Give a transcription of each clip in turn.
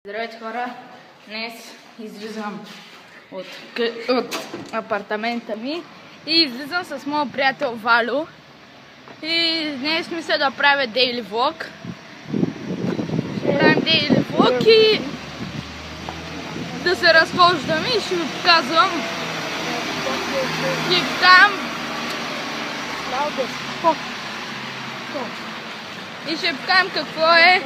Здравейте хора, днес излизам от апартамента ми и излизам с моят приятел Валю и днес мисля да правя дейли влог. Ще правим дейли влог и да се разхождаме и ще ви показвам. Ще ви покажам и ще ви покажам какво е.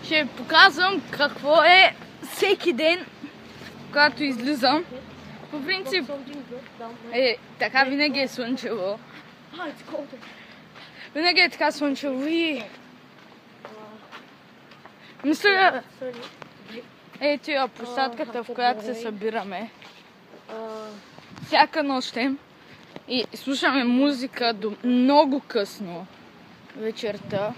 Ще ви показвам какво е всеки ден, когато излизам. По принцип, така винаги е слънчево. Винаги е така слънчево и... Мисля, тия площадката, в която се събираме. Всяка нощем и слушаме музика до много късно вечерта.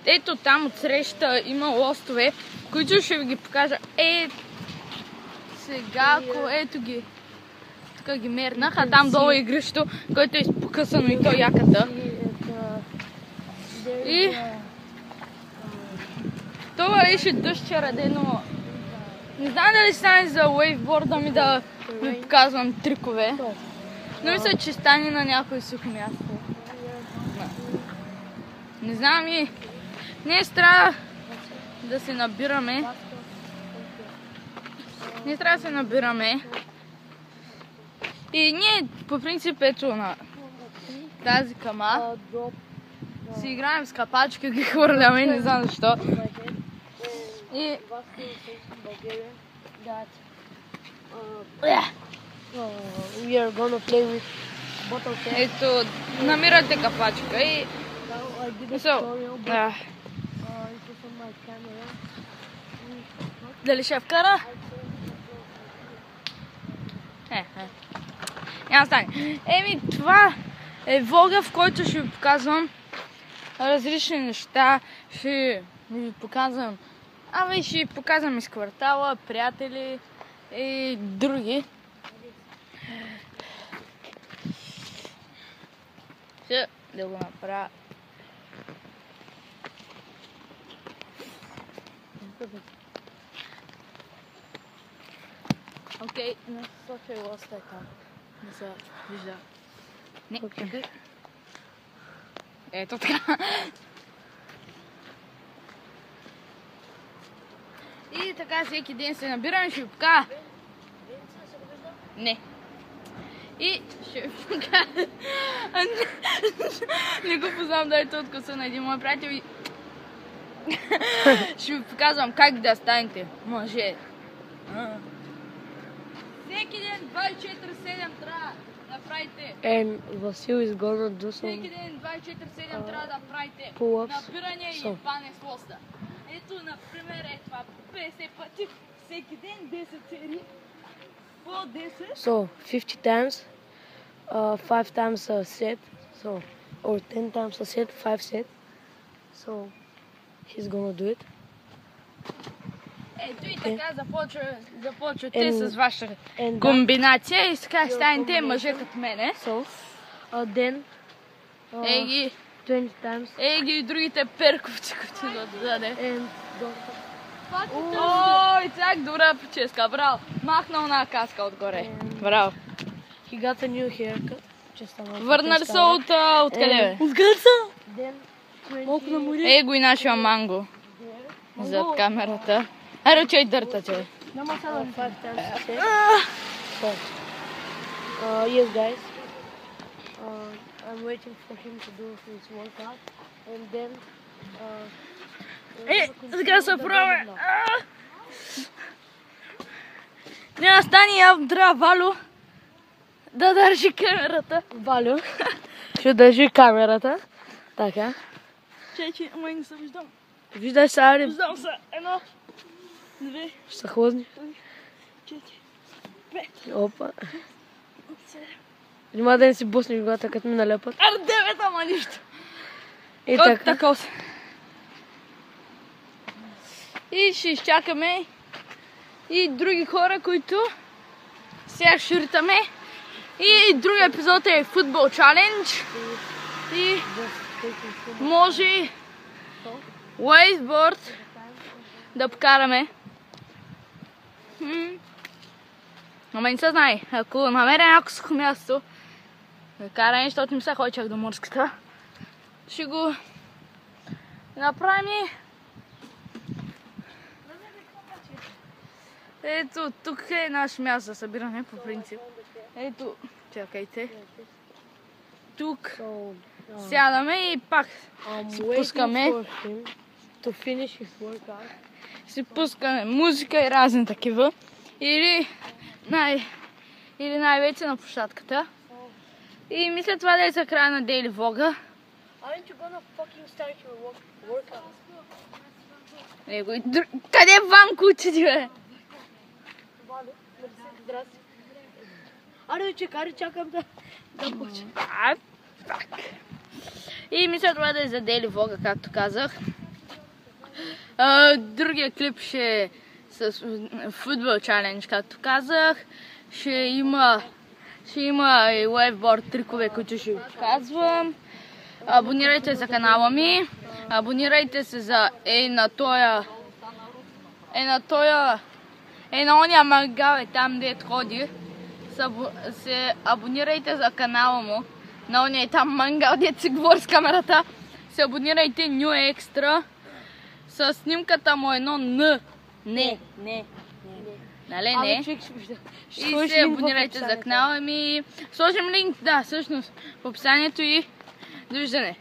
Ето там отсреща има лостове, които ще ви ги покажа. Сега, ето ги. Тук ги мернах, а там долу е игрището, което е изпокъсано и то яката. И това беше дъжд вчера ден, но не знам дали стане за уейвборда ми да ви показвам трикове, но мисля, че стане на някое сухо място. Не знам и днес трябва да се набираме. И ние по принцип ето на тази кама си играем с капачки, ги хвърляме, не знам защо. И ето, намирате капачка и дали ще вкара? Няма стане. Това е влога, в който ще ви показвам различни неща. Ще ви показвам ще ви показвам из квартала, приятели и други. Ще да го направя. Окей, на София лоста е там. Не се вижда. Не, ето така. И така всеки ден се набираме, ще ви покажа. Не. И ще ви покажа. Не го познавам да е то откъса на един мой приятел и ще ви показвам как да станете мъже. Всеки ден 24/7 трябва да правите. Васил is gonna do some Всеки ден 24/7 трябва да правите набиране и пане с лоста. Ето, например, това 50 пъти, всеки ден 10 серии, по 10. So, 50 times, 5 times a set, or 10 times a set, 5 set. So, he's gonna do it. Ето и така започвате с ваша комбинация и сега станете мъже като мене. So, then, 20 times. Ги и другите перковци, които да даде. Ой, чак добра прическа, браво. Махнал на каска отгоре. Браво. He got a new haircut. Върнали се откъде бе? От гърца. Малко на море. Го и нашия манго. Зад камерата. Аре, чай дърта, че. Yes, guys. I'm waiting for him to do his workout. And then... Сега се правя. Няма стани, трябва Валю да държи камерата. Валю ще държи камерата. Така. Чечи, ама и не се виждам. Виждаш се, Ари? Виждам се. 1, 2, ще се хлъзни. 4, 5. Опа. Внимай да не си буснеш главата, като ми налепат. 9, ама нищо. И така. И ще изчакаме и други хора, които сега ширтаме. И другия епизод е футбол чалендж. И може вейкборд да покараме. Ама не се знае, ако намеря някакво сухо място да караме, защото не се ходи чак до морската, ще го направим. Ето, тук е наше място за събиране по принцип. Ето, чакайте. Тук сядаме и пак си пускаме. Си пускаме музика и разни такива. Или най-вече на площадката. И мисля това да е за края на Daily Vlog. Къде е Ванко учи, бе? Аре, чакам да почна. И мисля това да е за Daily Vlog, както казах. Другия клип ще е с футбол чалендж, както казах. Ще има и вейкборд трикове, които ще ви показвам. Абонирайте за канала ми. Абонирайте се за на ония мангал там, дето ходи. Се абонирайте за канала му. На ония там мангал, дето си говори с камерата. Се абонирайте New Extra. С снимката му едно Н. Не. Нали не? И се абонирайте за канала ми. Сложим линк, да, всъщност, в описанието и довиждане.